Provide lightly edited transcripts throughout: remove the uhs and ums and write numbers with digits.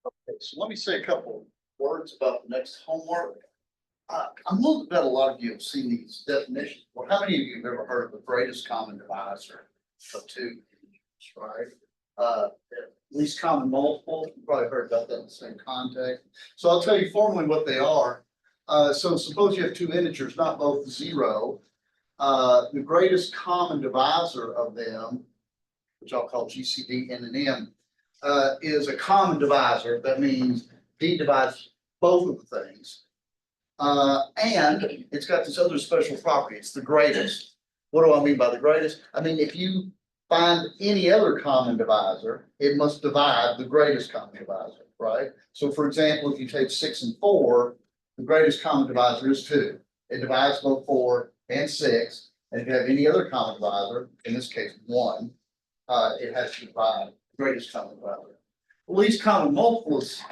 Okay, so let me say a couple words about the next homework. I'm willing to bet a lot of you have seen these definitions. Well, how many of you have ever heard of the greatest common divisor of two integers, right? Least common multiple, you probably heard about that in the same context. So I'll tell you formally what they are. So suppose you have two integers, not both zero. The greatest common divisor of them, which I'll call GCD, N and M, is a common divisor. That means D divides both of the things. And it's got this other special property. It's the greatest. What do I mean by the greatest? I mean, if you find any other common divisor, it must divide the greatest common divisor, right? So for example, if you take 6 and 4, the greatest common divisor is 2. It divides both 4 and 6. And if you have any other common divisor, in this case 1, it has to divide the greatest common divisor. The least common multiple is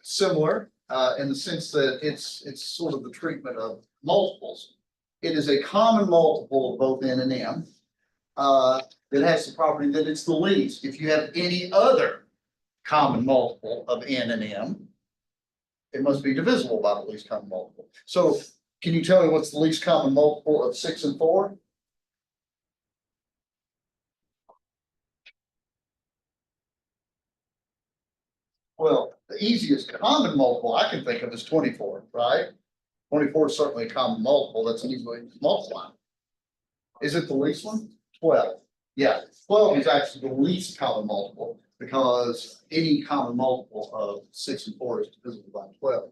similar in the sense that it's sort of the treatment of multiples. It is a common multiple of both N and M. That has the property that it's the least. If you have any other common multiple of N and M, it must be divisible by the least common multiple. So can you tell me what's the least common multiple of 6 and 4? Well, the easiest common multiple I can think of is 24, right? 24 is certainly a common multiple. That's an easy way to multiply. Is it the least one? 12. Yeah, 12 is actually the least common multiple because any common multiple of 6 and 4 is divisible by 12.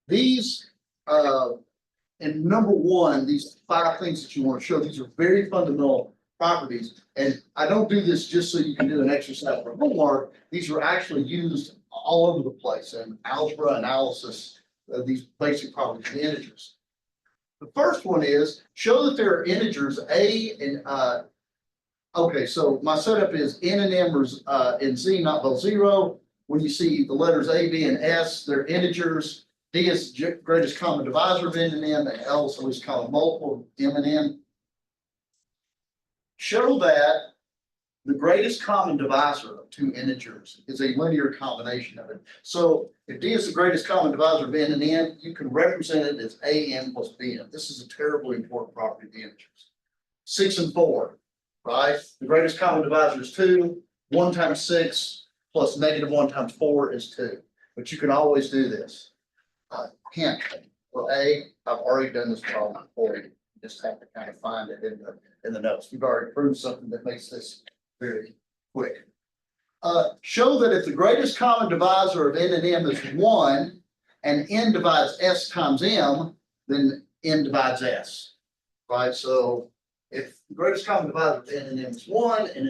These, and number one, these 5 things that you want to show, these are very fundamental properties. And I don't do this just so you can do an exercise for homework. These are actually used all over the place in algebra analysis of these basic properties of integers. The first one is show that there are integers A and okay, so my setup is N and M are in Z, not both 0. When you see the letters A, B, and S, they're integers. D is the greatest common divisor of N and M, and L is the least common multiple of M and N. Show that the greatest common divisor of two integers is a linear combination of it. So if D is the greatest common divisor of N and M, you can represent it as AN plus BN. This is a terribly important property of the integers. 6 and 4, right? The greatest common divisor is 2. 1 times 6 plus -1 times 4 is 2. But you can always do this. Hint, for A, I've already done this problem for you. You just have to kind of find it in the notes. We've already proved something that makes this very quick. Show that if the greatest common divisor of N and M is 1 and N divides S times M, then N divides S, right? So if the greatest common divisor of N and M is 1 and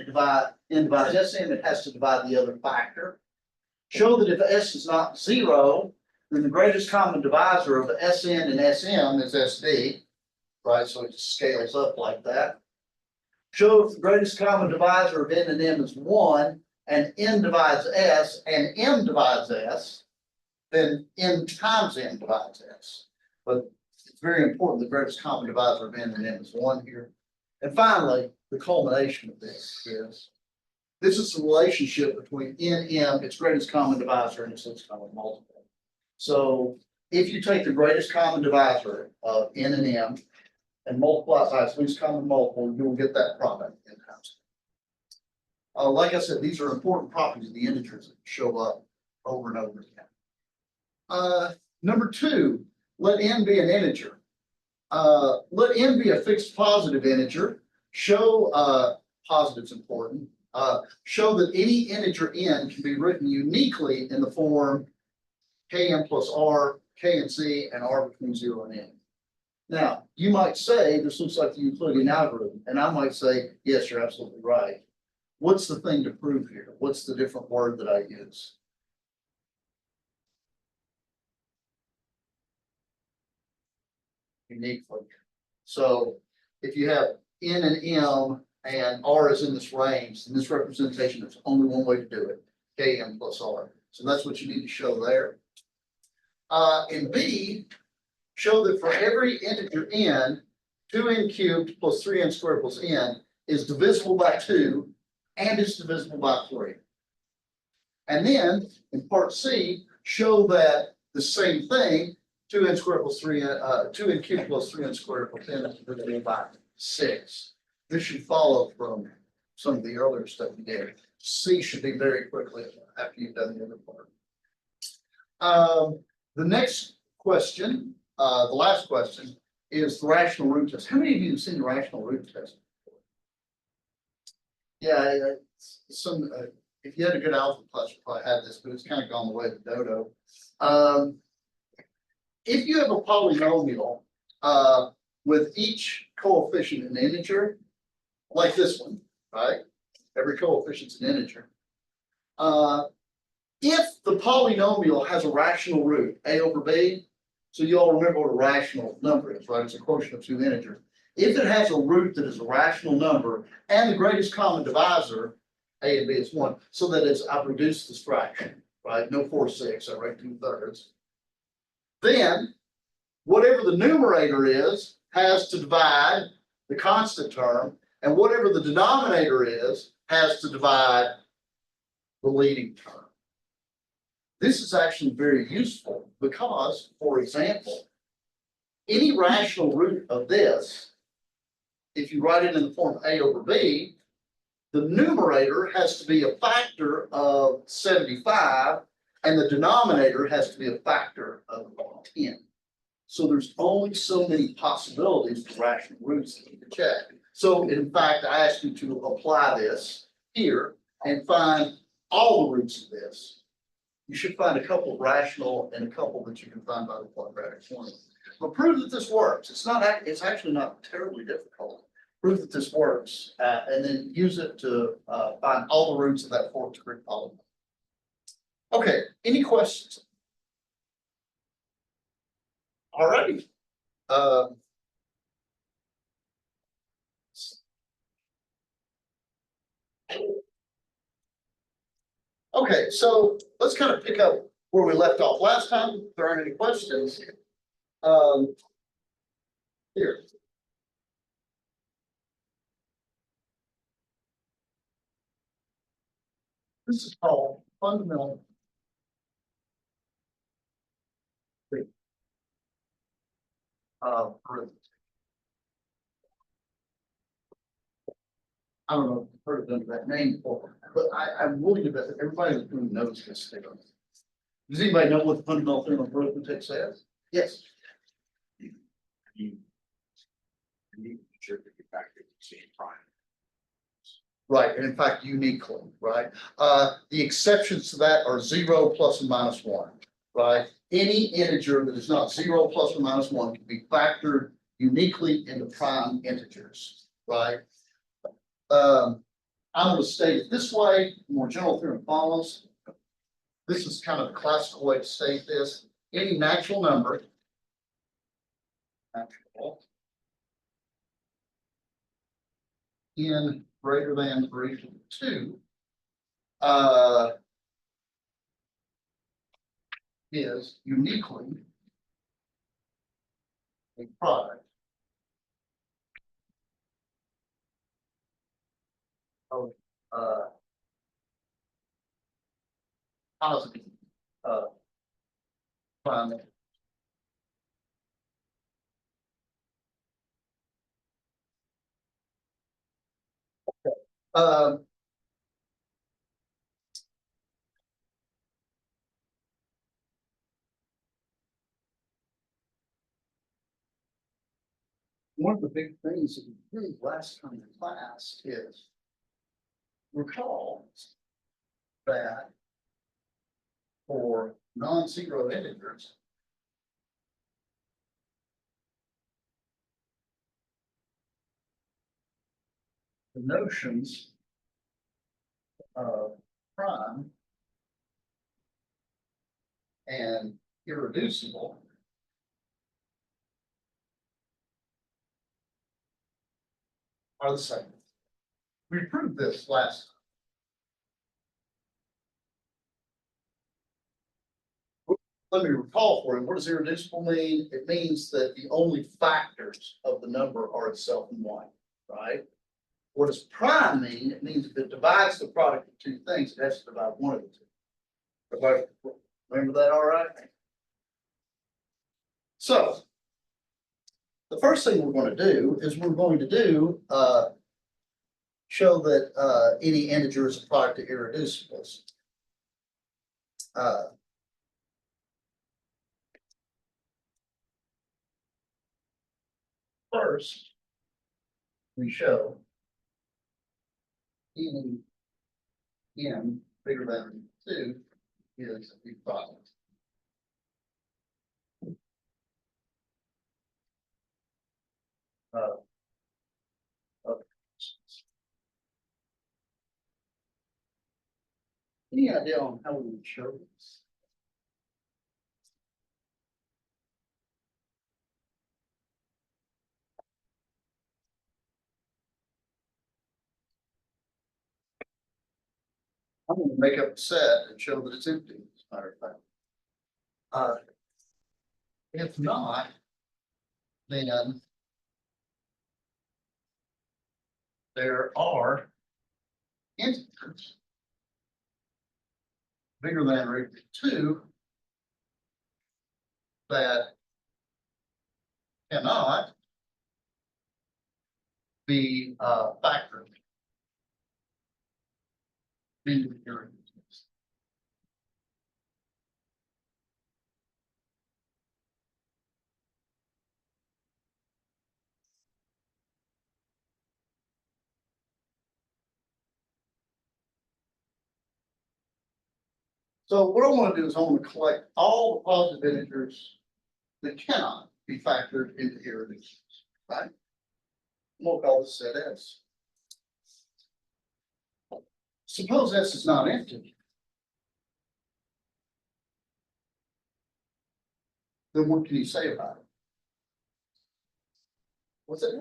N divides SM, it has to divide the other factor. Show that if S is not 0, then the greatest common divisor of SN and SM is SD, right? So it just scales up like that. Show if the greatest common divisor of N and M is 1 and N divides S and M divides S, then N times M divides S. But it's very important the greatest common divisor of N and M is 1 here. And finally, the culmination of this is the relationship between N, M, its greatest common divisor, and its least common multiple. So if you take the greatest common divisor of N and M and multiply it by its least common multiple, you will get that product N times. Like I said, these are important properties of the integers that show up over and over again. Number 2, let N be an integer. Let N be a fixed positive integer. Show positive's important. Show that any integer N can be written uniquely in the form Kn plus R, K and C, and R between 0 and N. Now, you might say, this looks like the Euclidean algorithm, and I might say, yes, you're absolutely right. What's the thing to prove here? What's the different word that I use? Uniquely. So if you have N and M and R is in this range, then this representation, there's only one way to do it, Kn plus R. So that's what you need to show there. In B, show that for every integer N, 2N cubed plus 3N squared plus N is divisible by 2 and it's divisible by 3. And then in part C, show that the same thing, 2n squared plus 2n cubed plus 3n squared plus 10 divided by 6. This should follow from some of the earlier stuff you did. C should be very quickly after you've done the other part. The next question, the last question, is the rational root test. How many of you have seen the rational root test? Yeah, if you had a good alpha class, you probably had this, but it's kind of gone the way of the dodo. If you have a polynomial with each coefficient an integer, like this one, right? Every coefficient's an integer. If the polynomial has a rational root, a over b, so you all remember what a rational number is, right? It's a quotient of two integers. If it has a root that is a rational number and the greatest common divisor, a and b is 1, so that I've reduced this fraction, right? No 4/6, I write 2/3. Then whatever the numerator is has to divide the constant term, and whatever the denominator is has to divide the leading term. This is actually very useful because, for example, any rational root of this, if you write it in the form of a over b, the numerator has to be a factor of 75, and the denominator has to be a factor of 10. So there's only so many possibilities for rational roots that you can check. So in fact, I asked you to apply this here and find all the roots of this. You should find a couple of rational and a couple that you can find by the quadratic formula. But prove that this works. It's actually not terribly difficult. Prove that this works, and then use it to find all the roots of that fourth degree polynomial. Okay, any questions? All righty. Okay, so let's kind of pick up where we left off last time. If there aren't any questions, here. This is called fundamental arithmetic. I don't know if you've heard of them, that name before, but I'm willing to bet that everybody in the room knows this thing. Does anybody know what the fundamental theorem of arithmetic says? Yes. You need to sure that you factor the same prime. Right, and in fact, uniquely, right? The exceptions to that are 0, plus, and minus 1, right? Any integer that is not 0, plus, or minus 1 can be factored uniquely into prime integers, right? I'm going to state it this way. The more general theorem follows. This is kind of a classical way to state this. Any natural number, n greater than or equal to 2, is uniquely a product of positive prime. One of the big things that we did last time in class is recall that for non-zero integers, the notions of prime and irreducible are the same. We proved this last time. Let me recall for you, what does irreducible mean? It means that the only factors of the number are itself and one, right? What does prime mean? It means if it divides the product of two things, it has to divide one of the two. Everybody remember that all right? So the first thing we're going to do is show that any integer is a product of irreducibles. First, we show any n bigger than 2 is a product. Of any idea on how we would show this? I'm going to make up a set and show that it's empty, as a matter of fact. If not, then there are integers bigger than or equal to 2 that cannot be factored into the irreducibles. So what I want to do is I want to collect all the positive integers that cannot be factored into irreducibles, right? We'll call this set S. Suppose S is not empty. Then what can you say about it? What's it?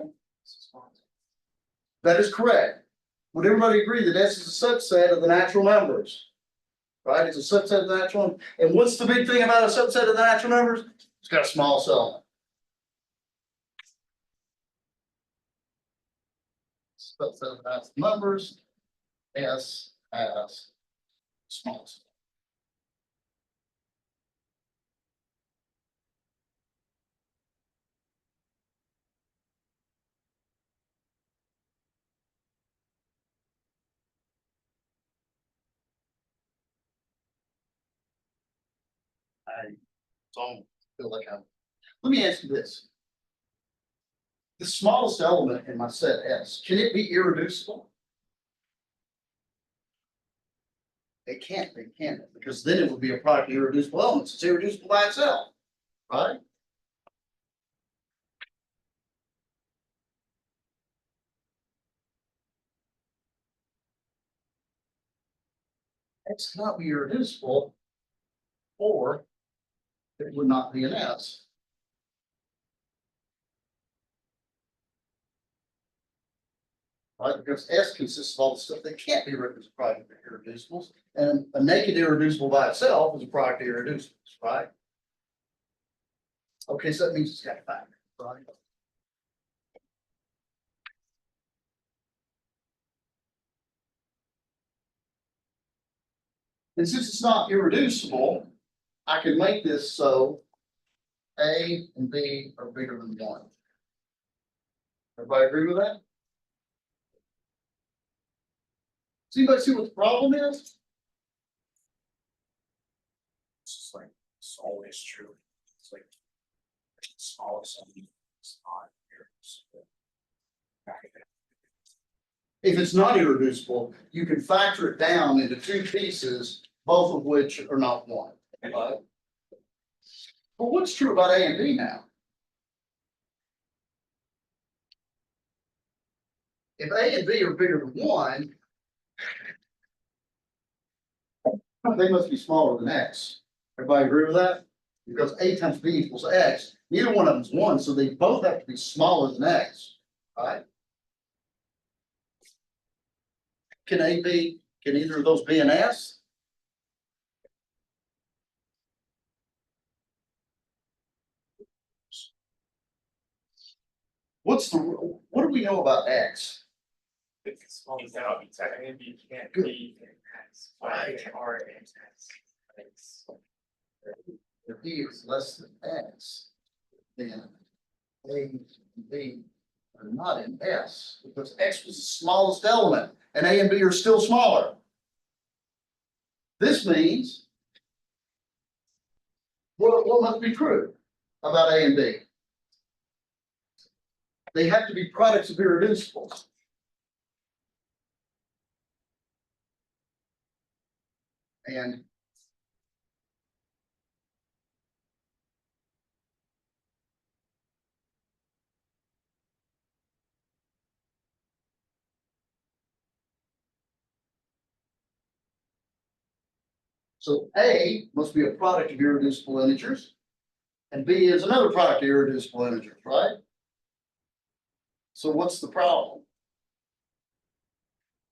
That is correct. Would everybody agree that S is a subset of the natural numbers? Right? It's a subset of the natural numbers. And what's the big thing about a subset of the natural numbers? It's got a small element. Subset of the natural numbers. S has small cell. I don't feel like I'm. Let me ask you this. The smallest element in my set S, can it be irreducible? It can't be, can it? Because then it would be a product of irreducible elements. It's irreducible by itself, right? X cannot be irreducible, or it would not be an S. Right? Because S consists of all the stuff that can't be written as a product of irreducibles, and a naked irreducible by itself is a product of irreducibles, right? Okay, so that means it's got a factor, right? And since it's not irreducible, I can make this so A and B are bigger than 1. Everybody agree with that? Does anybody see what the problem is? It's just like, it's always true. It's like, it's the smallest something, it's not here. If it's not irreducible, you can factor it down into 2 pieces, both of which are not 1. Right? But what's true about A and B now? If A and B are bigger than 1, they must be smaller than X. Everybody agree with that? Because A times B equals X. Neither one of them is 1, so they both have to be smaller than X. Right? Can either of those be an S? What do we know about X? It's small, it's not, it's, and you can't be an S, but it are an S. if D is less than X, then A and B are not in S, because X was the smallest element, and A and B are still smaller. This means, what must be true about A and B? They have to be products of irreducibles. And so A must be a product of irreducible integers, and B is another product of irreducible integers, right? So what's the problem?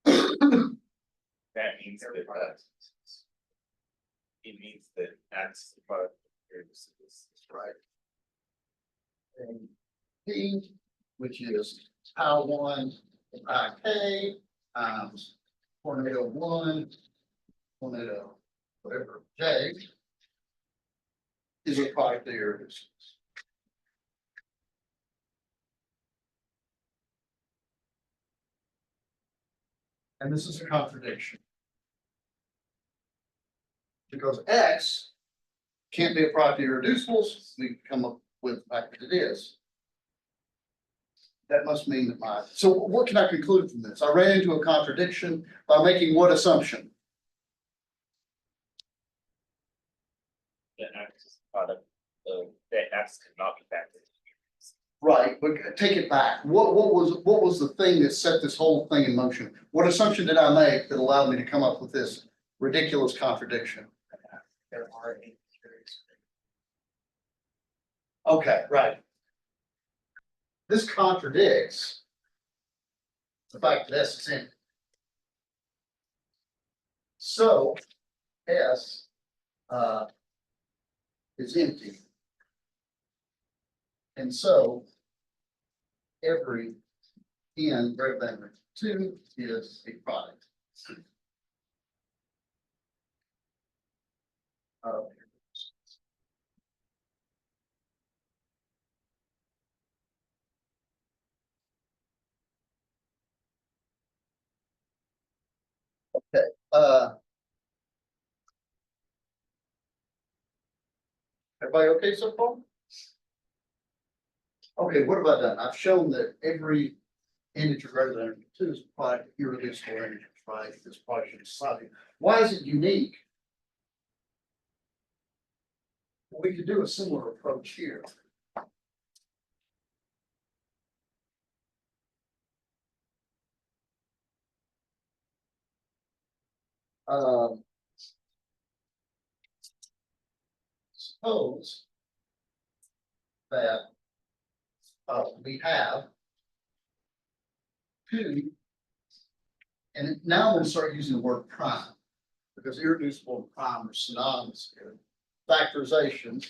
That means that, it means that X, the product here is Right. And P, which is pi one, pi k times tornado one, tornado whatever j, is a product of irreducibles. And this is a contradiction, because X can't be a product of irreducibles. We come up with the fact that it is. That must mean that so what can I conclude from this? I ran into a contradiction by making what assumption? that X is the product of, that X could not be factored. Right, but take it back. What was the thing that set this whole thing in motion? What assumption did I make that allowed me to come up with this ridiculous contradiction? There are integers. Okay, right. This contradicts the fact that S is empty. So S is empty. And so every n greater than 2 is a product. Uh, Everybody okay so far? Okay, what have I done? I've shown that every integer greater than 2 is a product of irreducible integers, right? This product is solid. Why is it unique? Well, we could do a similar approach here. Suppose that we have 2, and now I'm going to start using the word prime, because irreducible and prime are synonymous here. Factorization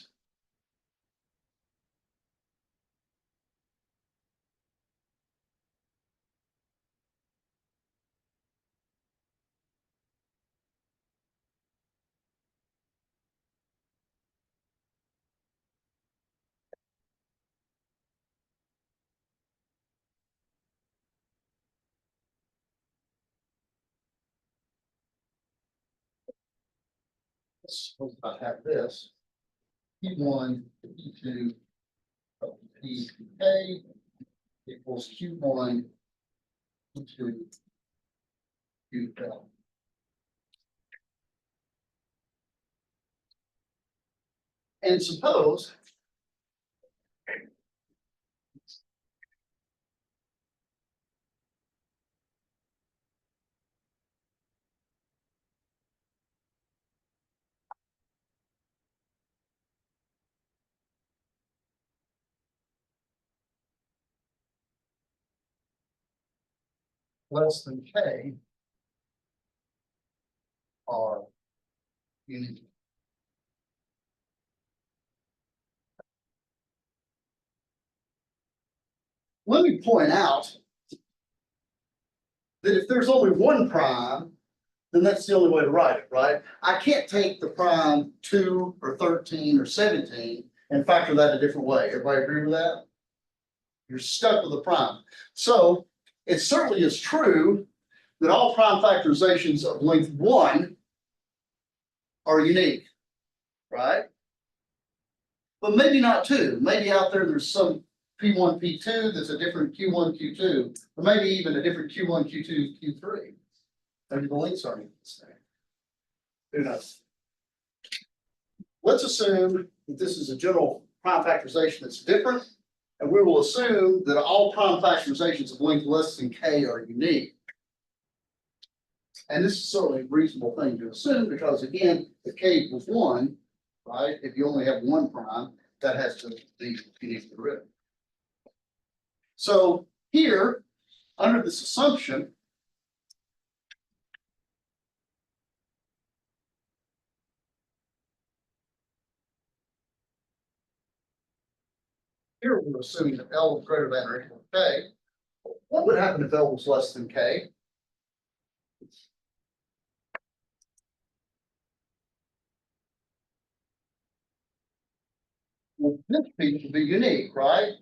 suppose I have this P1, P2, Pk equals Q1, Q2, Ql. And suppose less than K are unique. Let me point out that if there's only one prime, then that's the only way to write it, right? I can't take the prime 2 or 13 or 17 and factor that a different way. Everybody agree with that? You're stuck with the prime. So it certainly is true that all prime factorizations of length 1 are unique, right? But maybe not 2. Maybe out there's some P1, P2 that's a different Q1, Q2, or maybe even a different Q1, Q2, Q3. Maybe the lengths aren't even the same. Who knows? Let's assume that this is a general prime factorization that's different, and we will assume that all prime factorizations of length less than k are unique. And this is certainly a reasonable thing to assume because, again, if k equals 1, right, if you only have one prime, that has to be unique to the root. So here, under this assumption, here we're assuming that L is greater than or equal to k. What would happen if L was less than k? Well, this piece would be unique, right?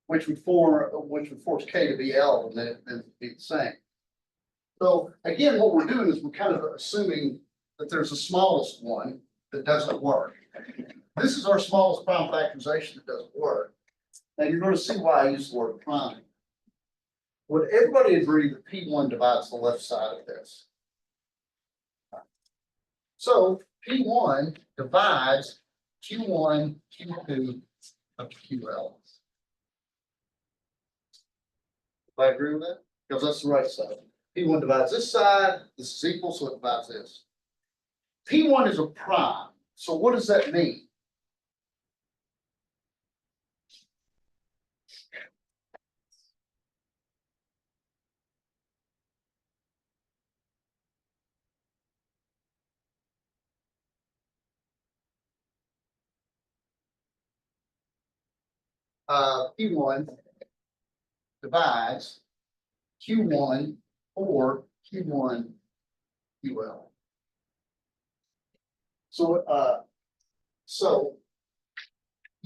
Which would force k to be L and then it'd be the same. So again, what we're doing is we're kind of assuming that there's a smallest one that doesn't work. This is our smallest prime factorization that doesn't work. And you're going to see why I use the word prime. Would everybody agree that P1 divides the left side of this? So P1 divides Q1, Q2 up to QL. I agree with that? Because that's the right side. P1 divides this side, this is equal, so it divides this. P1 is a prime. So what does that mean? P1 divides Q1 or Q1 QL. So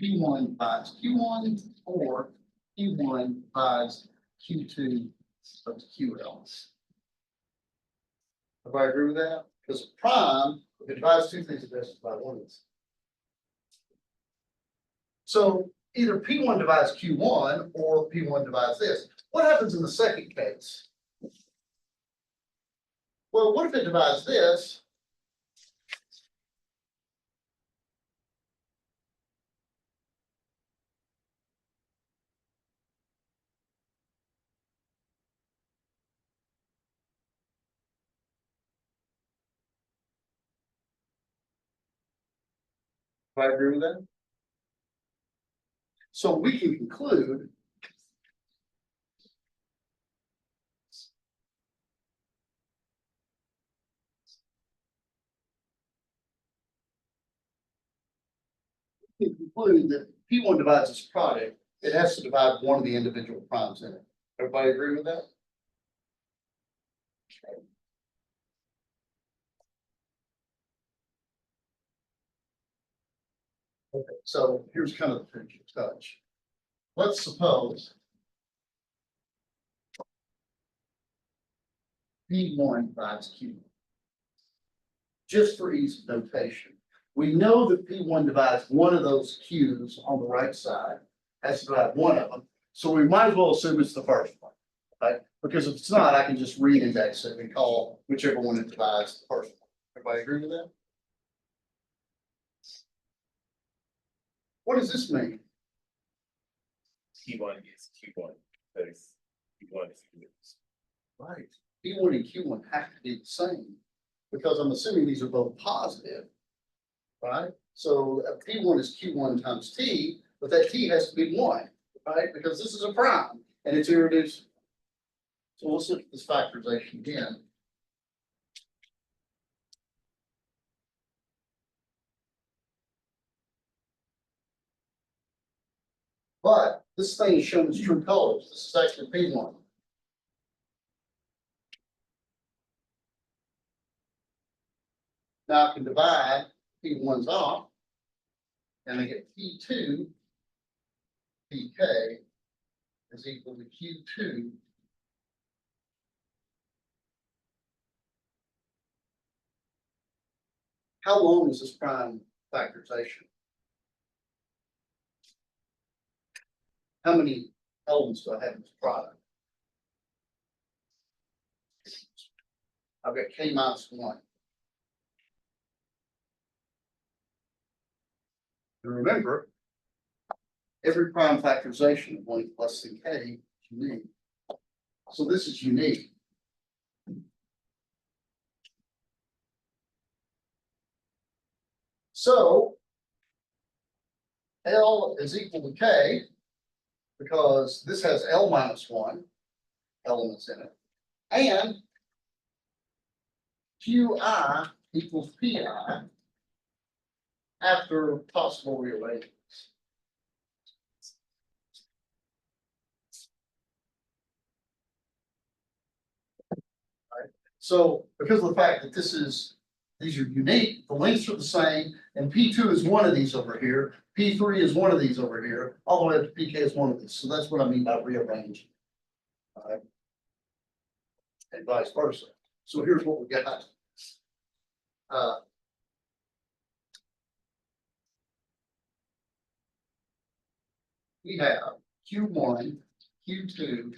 P1 divides Q1 or Q1 divides Q2 of QL. Everybody agree with that? Because prime, if it divides two things, it does divide one of these. So either P1 divides Q1 or P1 divides this. What happens in the second case? Well, what if it divides this? Do I agree with that? So we can conclude that P1 divides this product, it has to divide one of the individual primes in it. Everybody agree with that? Okay, so here's kind of the finishing touch. Let's suppose P1 divides Q. Just for ease of notation, we know that P1 divides one of those Q's on the right side, has to divide one of them. So we might as well assume it's the first one, right? Because if it's not, I can just re-index it and call whichever one it divides the first one. Everybody agree with that? What does this mean? P1 is Q1, because Q1 is Q2. Right. P1 and Q1 have to be the same because I'm assuming these are both positive, right? So P1 is Q1 times T, but that T has to be 1, right? Because this is a prime and it's irreducible. So let's look at this factorization again. But this thing is shown as true colors. This is actually P1. Now I can divide P1s off, and I get P2 PK is equal to Q2 . How long is this prime factorization? How many elements do I have in this product? I've got K minus 1. And remember, every prime factorization of 1 less than K is unique. So this is unique. So L is equal to K because this has L minus 1 elements in it. And Qi equals Pi after possible rearrangements. Right. So because of the fact that these are unique, the lengths are the same, and P2 is one of these over here, P3 is one of these over here, all the way up to PK is one of these. So that's what I mean by rearranging. All right. And vice versa. So here's what we got. We have Q1, Q2,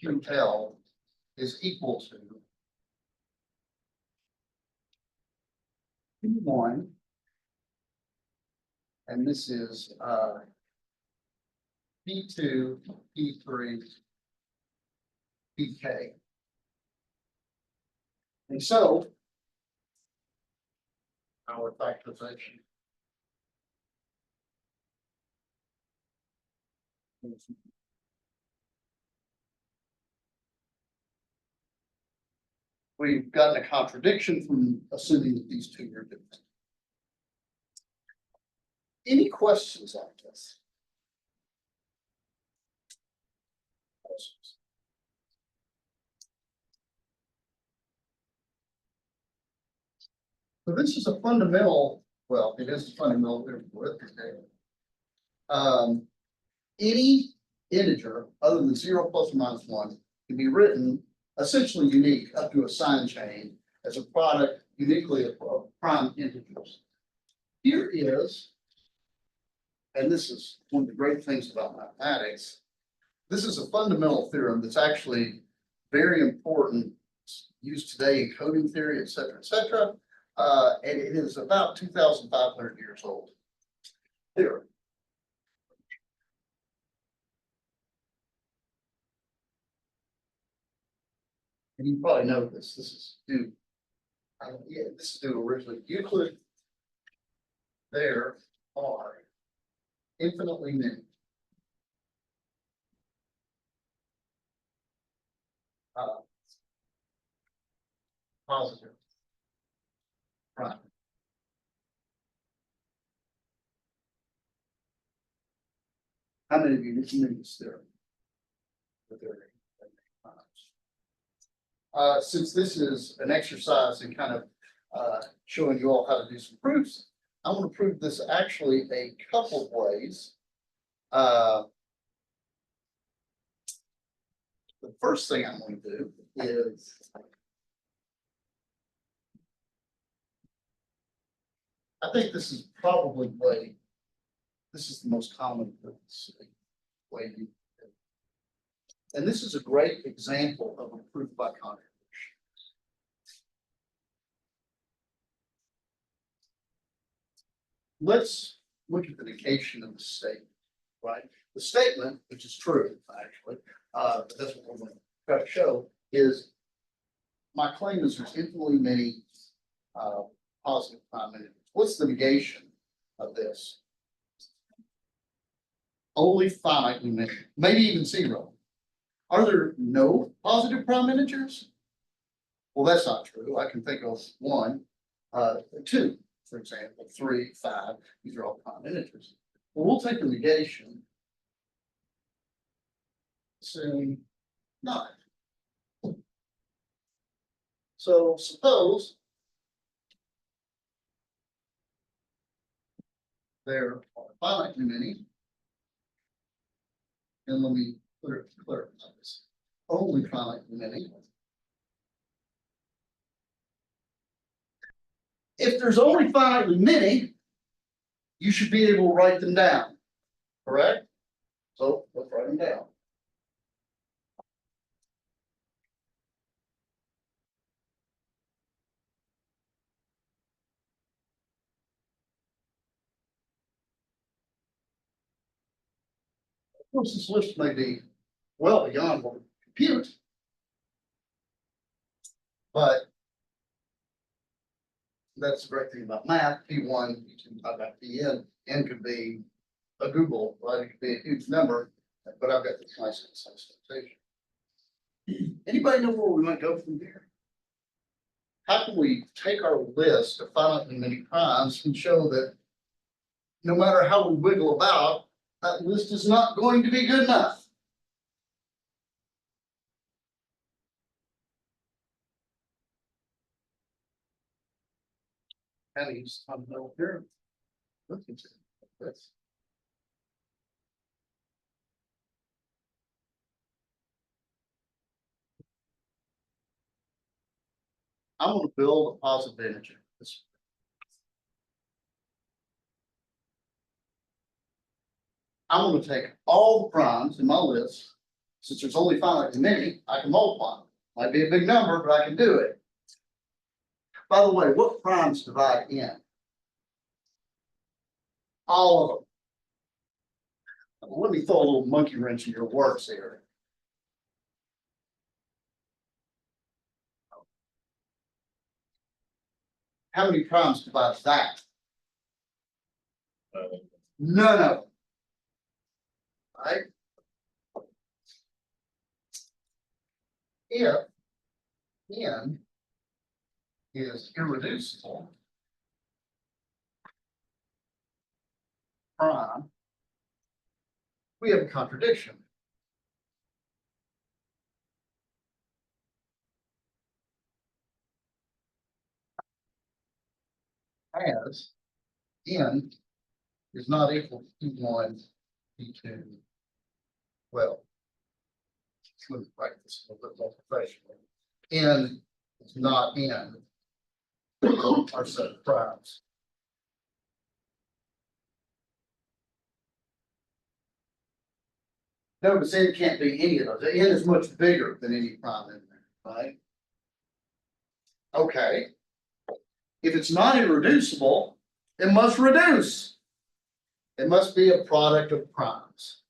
QL is equal to Q1, and this is P2, P3, PK. And so our factorization we've gotten a contradiction from assuming that these two are different. Any questions on this? So this is a fundamental, well, it is a fundamental theorem of arithmetic. Any integer other than 0 plus or minus 1 can be written essentially unique up to a sign chain as a product uniquely of prime integers. Here is, and this is one of the great things about mathematics, this is a fundamental theorem that's actually very important, used today in coding theory, et cetera, et cetera. And it is about 2,500 years old. Theorem. And you probably know this. This is due. This is due originally Euclid. There are infinitely many positive prime. How many of you know this theorem? Since this is an exercise in kind of showing you all how to do some proofs, I want to prove this actually a couple of ways. The first thing I'm going to do is I think this is probably this is the most common way you do it. And this is a great example of a proof by contradiction. Let's look at the negation of the statement, right? The statement, which is true, actually, but that's what we're going to try to show, is my claim is there's infinitely many positive prime integers. What's the negation of this? Only finitely many, maybe even 0. Are there no positive prime integers? Well, that's not true. I can think of 1, 2, for example, 3, 5. These are all prime integers. Well, we'll take the negation. Assume 9. So suppose there are finitely many. And let me clarify this. Only finitely many. If there's only finitely many, you should be able to write them down, correct? So let's write them down. Of course, this list may be well beyond what we can compute. But that's the great thing about math. P1, P2, I've got Pn. N could be a Google, right? It could be a huge number, but I've got this nice expectation. Anybody know where we might go from here? How can we take our list of finitely many primes and show that no matter how we wiggle about, that list is not going to be good enough? And he's on the middle here. Look at this. I'm going to build a positive integer. I'm going to take all the primes in my list. Since there's only finitely many, I can multiply them. Might be a big number, but I can do it. By the way, what primes divide n? All of them. Let me throw a little monkey wrench in your works here. How many primes divides that? None of them. Right? If n is irreducible prime, we have a contradiction. As n is not equal to P1, P2. Well, let me write this a little bit more professionally. N is not n, our set of primes. Notice n can't be any of those. N is much bigger than any prime in there, right? Okay. If it's not irreducible, it must reduce. It must be a product of primes.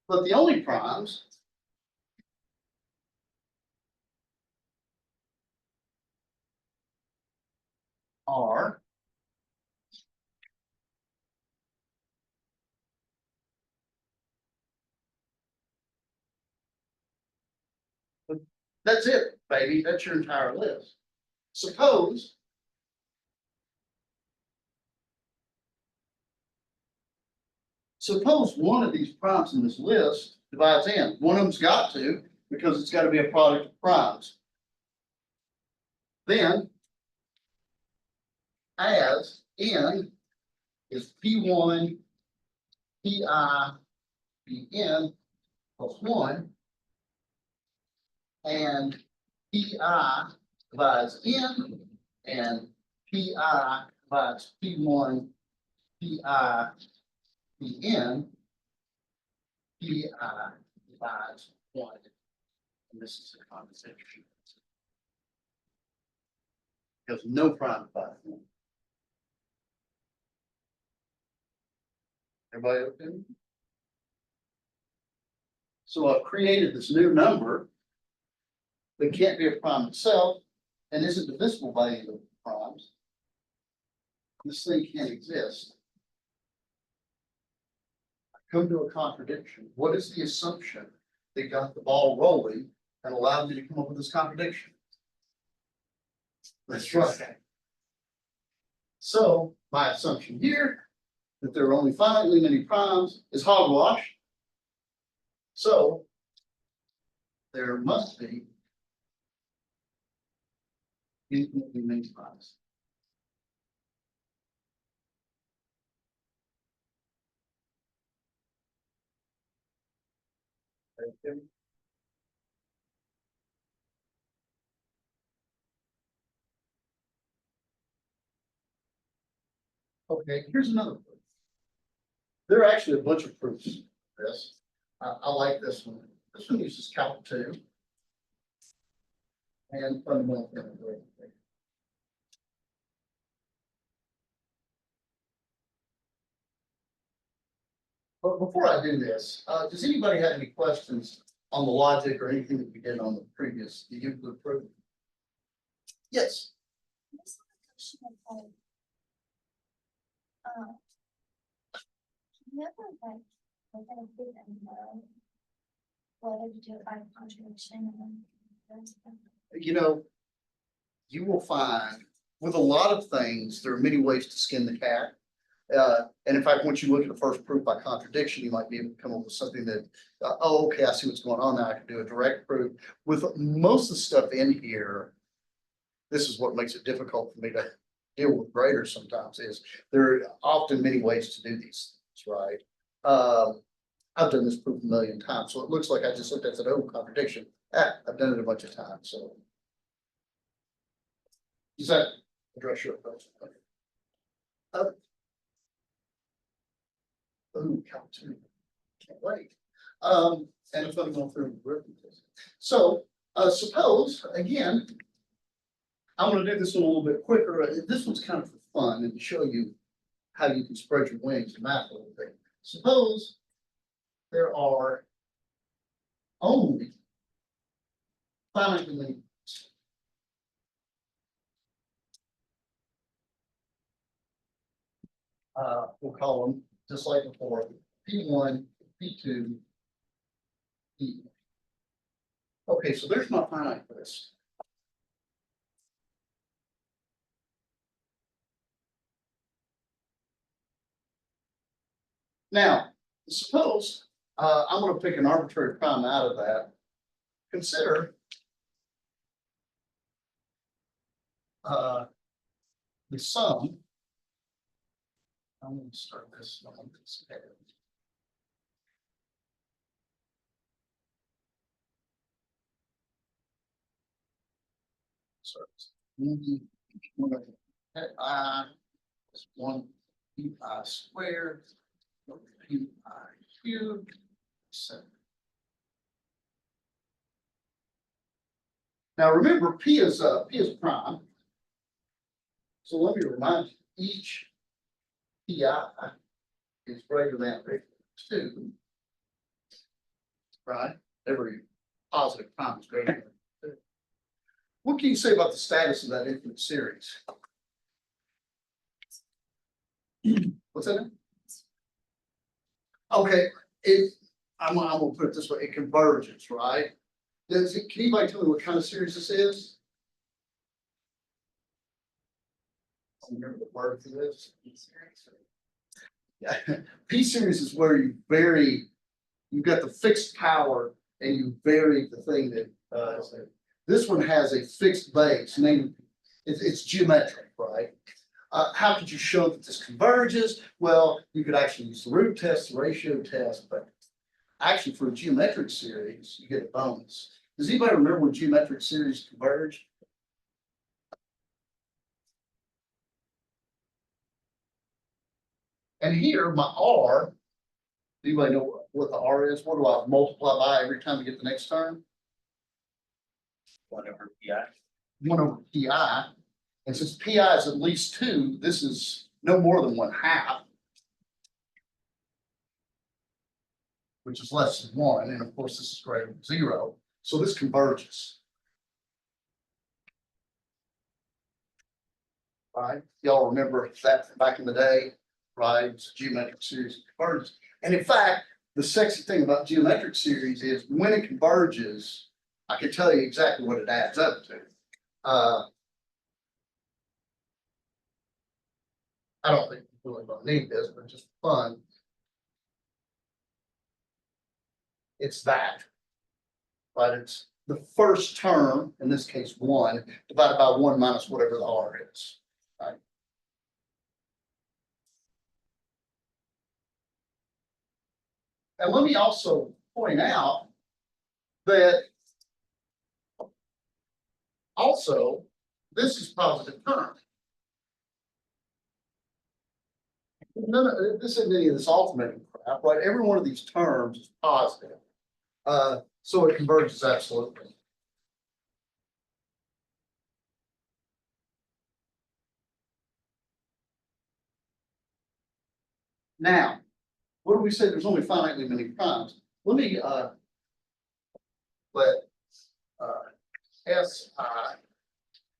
But the only primes are that's it, baby. That's your entire list. Suppose one of these primes in this list divides n. One of them's got to, because it's got to be a product of primes. Then, as n is P1, Pi, Pn plus 1, and Pi divides n, and Pi divides P1, Pi, Pn, Pi divides 1. And this is a conversation. Because no prime divides 1. Everybody okay? So I've created this new number that can't be a prime itself and isn't divisible by any of the primes. This thing can't exist. I come to a contradiction. What is the assumption that got the ball rolling and allowed me to come up with this contradiction? That's right. So my assumption here that there are only finitely many primes is hogwash. So there must be infinitely many primes. Okay, here's another proof. There are actually a bunch of proofs for this. I like this one. This one uses calc 2 and fundamental theorem of arithmetic. But before I do this, does anybody have any questions on the logic or anything that we did on the previous, the Euclid proof? Yes. Never like, I don't think I know whether to do it by contradiction and. You know, you will find with a lot of things, there are many ways to skin the cat. And in fact, once you look at the first proof by contradiction, you might be able to come up with something that, oh, okay, I see what's going on now. I can do a direct proof. With most of the stuff in here, this is what makes it difficult for me to deal with graders sometimes is there are often many ways to do these things, right? I've done this proof a million times, so it looks like I just looked at it and said, oh, contradiction. I've done it a bunch of times, so. Does that address your question? Oh, count 2. Can't wait. And if I'm going through arithmetic. So suppose, again, I'm going to do this one a little bit quicker. This one's kind of for fun and to show you how you can spread your wings in math a little bit. Suppose there are only finitely many. We'll call them just like before, P1, P2, P. Okay, so there's my finite list. Now, suppose I'm going to pick an arbitrary prime out of that. Consider the sum. I'm going to start this on this head. So I is 1 pi squared over pi cubed. 7. Now remember, P is prime. So let me remind you, each pi is greater than or equal to 2. Right? Every positive prime is greater than 2. What can you say about the status of that infinite series? What's that? Okay, I'm gonna put it this way, it converges, right? Can anybody tell me what kind of series this is? I remember the word for this. Yeah, P series is where you vary, you've got the fixed power and you vary the thing that this one has a fixed base, namely it's geometric, right? How could you show that this converges? Well, you could actually use the root test, the ratio test, but actually for a geometric series, you get a bonus. Does anybody remember when geometric series converge? And here, my R, do anybody know what the R is? What do I multiply by every time we get the next term? 1 over pi. 1 over pi. And since pi is at least 2, this is no more than 1/2, which is less than 1. And of course, this is greater than 0. So this converges. Right? Y'all remember that back in the day, right? It's a geometric series converges. And in fact, the sexy thing about geometric series is when it converges, I can tell you exactly what it adds up to. I don't think really don't need this, but just for fun. It's that. But it's the first term, in this case, 1, divided by 1 minus whatever the R is. Right? And let me also point out that also, this is positive term. This isn't any of this alternating crap, right? Every one of these terms is positive. So it converges absolutely. Now, what do we say? There's only finitely many primes. Let me let SI,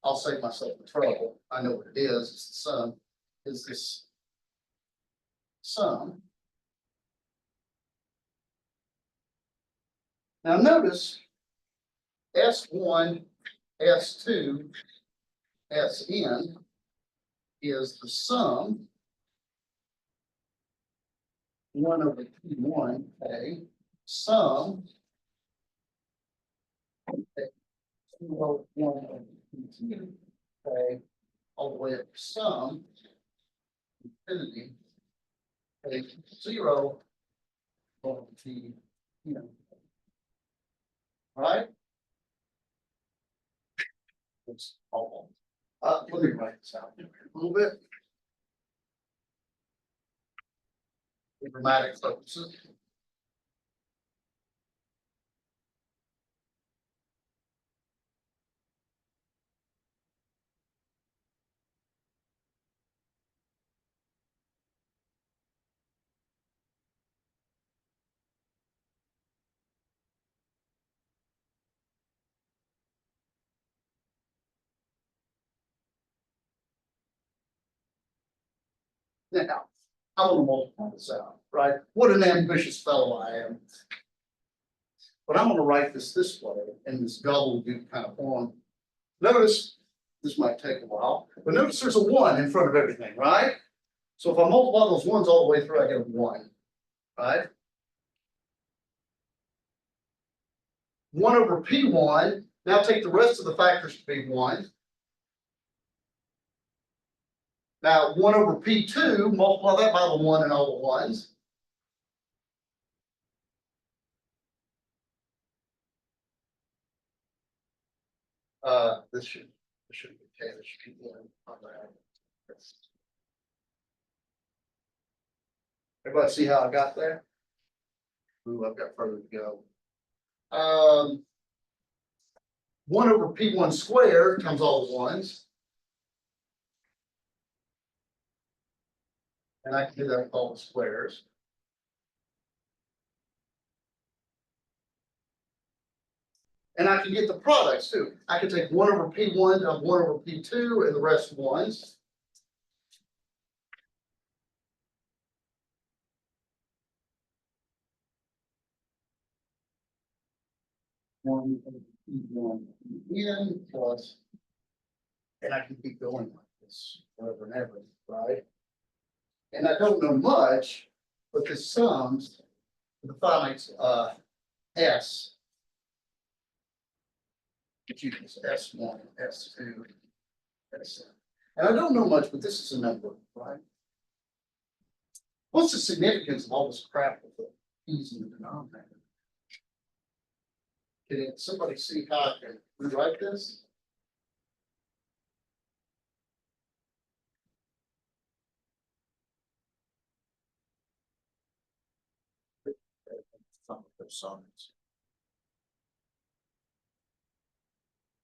I'll save myself the trouble. I know what it is. It's the sum. Is this sum? Now notice S1, S2, Sn is the sum 1 over P1, okay, sum 2 over 1 over P2, okay, all the way up to sum infinity, okay, 0 over P, right? It's all. Let me write this out a little bit. For dramatic purposes. Now, I want to multiply this out, right? What an ambitious fellow I am. But I'm going to write this way in this gobbledygook kind of form. Notice, this might take a while, but notice there's a 1 in front of everything, right? So if I multiply those 1s all the way through, I get a 1, right? 1 over P1, now take the rest of the factors to be 1. Now 1 over P2, multiply that by the 1 and all the 1s. This should be okay. This should be 1 on that. Everybody see how I got there? Ooh, I've got further to go. 1 over P1 squared comes all the 1s. And I can do that with all the squares. And I can get the products too. I can take 1 over P1 of 1 over P2 and the rest 1s. One P1 in plus, and I can keep going like this forever and ever, right? And I don't know much, but this sums the finite S. Which is S1, S2, S7. And I don't know much, but this is a number, right? What's the significance of all this crap with the P's in the denominator? Can somebody see how I can rewrite this?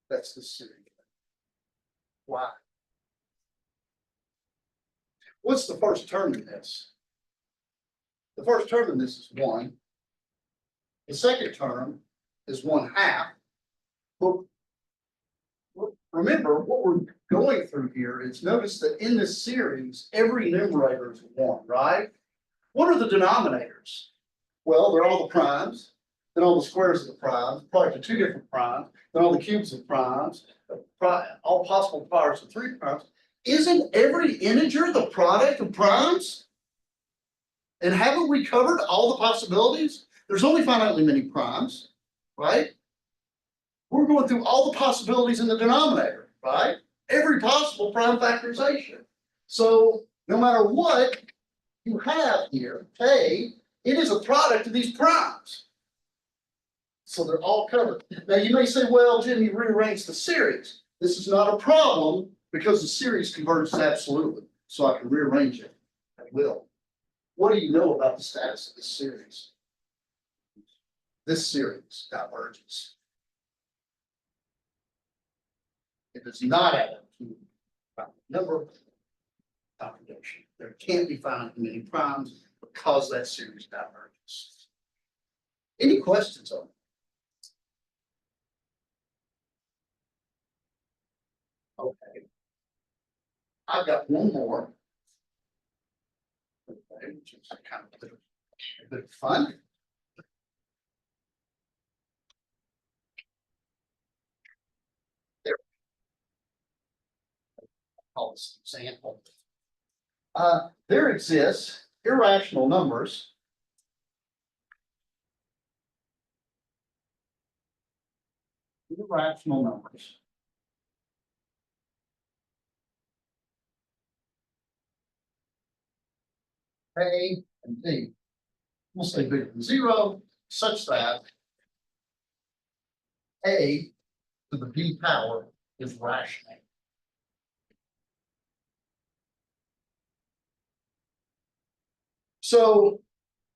That's the series. Why? What's the first term in this? The first term in this is 1. The second term is 1/2. But remember, what we're going through here is notice that in this series, every numerator is 1, right? What are the denominators? Well, they're all the primes, then all the squares of the primes, probably to 2 different primes, then all the cubes of primes, all possible powers of 3 primes, Isn't every integer the product of primes? And haven't we covered all the possibilities? There's only finitely many primes, right? We're going through all the possibilities in the denominator, right? Every possible prime factorization. So no matter what you have here, K, it is a product of these primes. So they're all covered. Now you may say, well, Jim, you rearranged the series. This is not a problem because the series converges absolutely. So I can rearrange it. I will. What do you know about the status of this series? This series diverges. It does not add up to a number of contradiction. There can't be found many primes because that series diverges. Any questions on it? Okay. I've got one more. Okay, which is kind of a bit of fun. There. Call this an example. There exists irrational numbers. Irrational numbers. A and B. We'll say bigger than 0, such that A to the B power is rational. So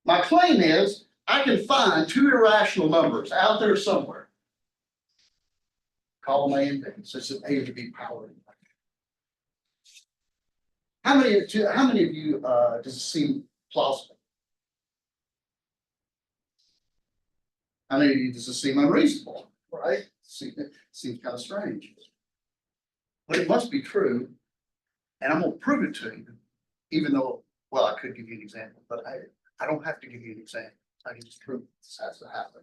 my claim is I can find two irrational numbers out there somewhere. Call them A and B, such that A to B power. How many of you does it seem plausible? How many of you does it seem unreasonable? Right? Seems kind of strange. But it must be true, and I'm going to prove it to you, even though, well, I could give you an example, but I don't have to give you an example. I can just prove this has to happen.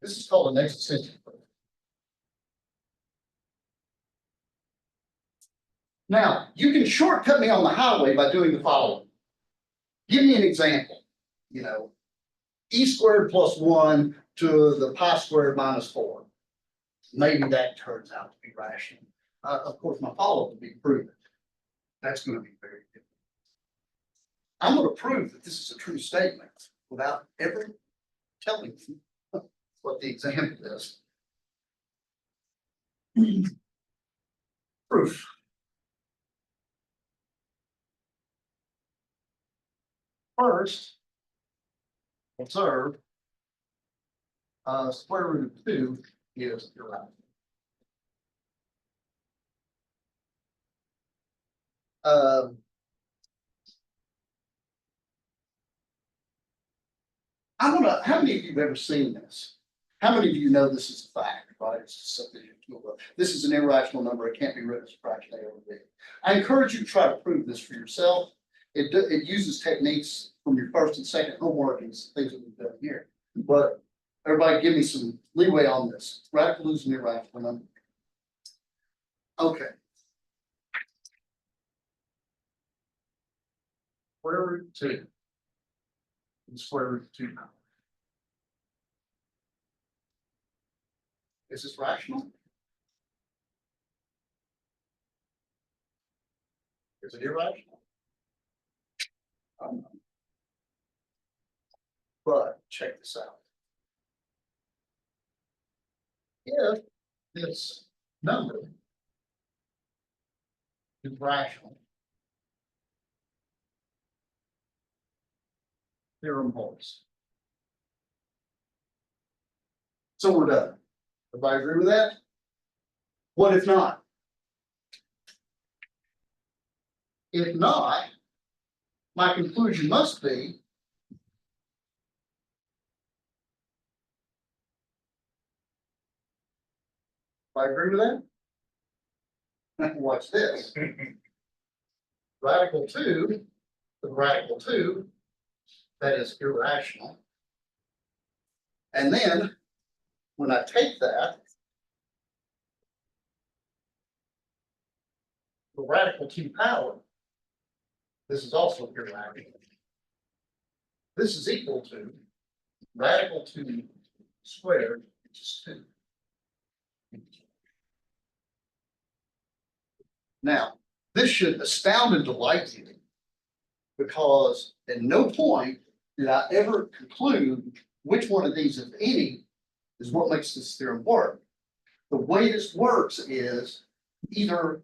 This is called an existential proof. Now, you can shortcut me on the highway by doing the following. Give me an example. You know, e squared plus 1 to the pi squared minus 4. Maybe that turns out to be rational. Of course, my follow-up would be prove it. That's going to be very different. I'm going to prove that this is a true statement without ever telling you what the example is. Proof. First, observe square root of 2 is irrational. How many of you have ever seen this? How many of you know this is a fact, right? It's just something this is an irrational number. It can't be written as a fraction A over B. I encourage you to try to prove this for yourself. It uses techniques from your first and second homework and things that we've done here. But everybody give me some leeway on this. Radical is an irrational number. Okay. Square root of 2 and square root of 2 now. Is this rational? Is it irrational? I don't know. But check this out. If this number is rational, theorem holds. So we're done. Everybody agree with that? What if not? If not, my conclusion must be I agree with that? Watch this. Radical 2, the radical 2, that is irrational. And then when I take that, the radical 2 power. This is also irrational. This is equal to radical 2 squared, which is 2. Now, this should astound and delight you, because at no point did I ever conclude which one of these, if any, is what makes this theorem work. The way this works is either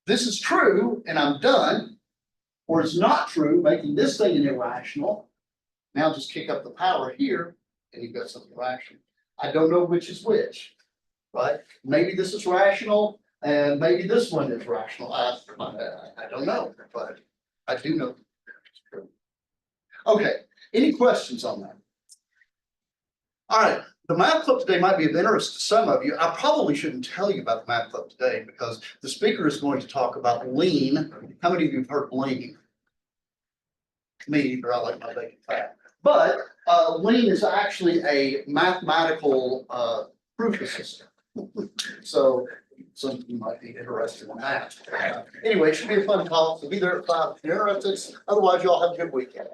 this is true and I'm done, or it's not true, making this thing an irrational. Now just kick up the power here and you've got something rational. I don't know which is which, right? Maybe this is rational and maybe this one is rational. I don't know, but I do know it's true. Okay, any questions on that? All right, the math club today might be of interest to some of you. I probably shouldn't tell you about the math club today because the speaker is going to talk about lean. How many of you have heard lean? Me either, I like my bacon fat. But lean is actually a mathematical proof system. So some of you might be interested in that. Anyway, it should be a fun talk. So be there at 5 if you're interested. Otherwise, you all have a good weekend.